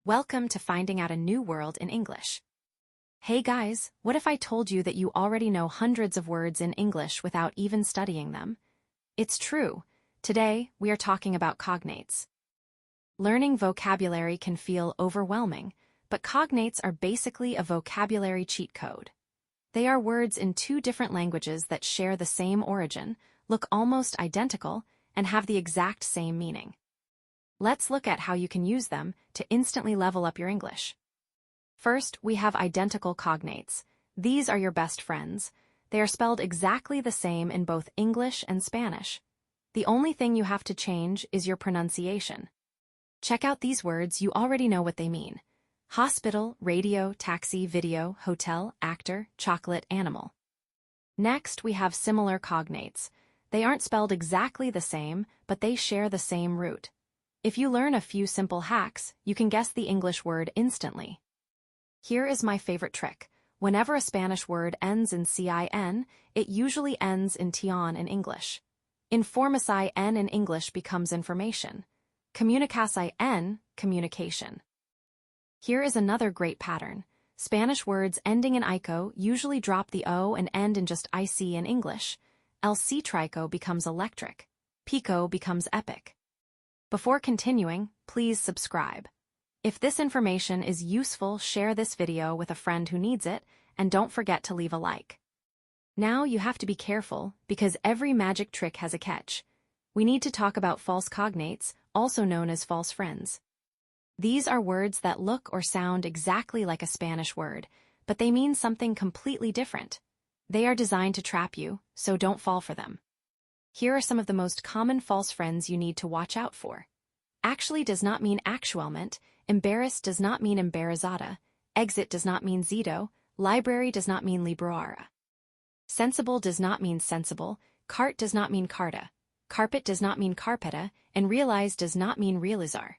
Welcome to finding out a new world in English. Hey guys, what if I told you that you already know hundreds of words in English without even studying them? It's true. Today, we are talking about cognates. Learning vocabulary can feel overwhelming, but cognates are basically a vocabulary cheat code. They are words in two different languages that share the same origin, look almost identical, and have the exact same meaning. Let's look at how you can use them to instantly level up your English. First, we have identical cognates. These are your best friends. They are spelled exactly the same in both English and Spanish. The only thing you have to change is your pronunciation. Check out these words, you already know what they mean. Hospital, radio, taxi, video, hotel, actor, chocolate, animal. Next, we have similar cognates. They aren't spelled exactly the same, but they share the same root. If you learn a few simple hacks, you can guess the English word instantly. Here is my favorite trick. Whenever a Spanish word ends in CIN, it usually ends in TION in English. Informaci N in English becomes information. Comunicasi N, communication. Here is another great pattern. Spanish words ending in ICO usually drop the O and end in just IC in English. El Citrico becomes electric. Pico becomes epic. Before continuing, please subscribe. If this information is useful, share this video with a friend who needs it, and don't forget to leave a like. Now you have to be careful, because every magic trick has a catch. We need to talk about false cognates, also known as false friends. These are words that look or sound exactly like a Spanish word, but they mean something completely different. They are designed to trap you, so don't fall for them. Here are some of the most common false friends you need to watch out for. Actually does not mean actualmente, embarrassed does not mean embarazada, exit does not mean zito, library does not mean libroara. Sensible does not mean sensible, cart does not mean carta, carpet does not mean carpeta, and realize does not mean realizar.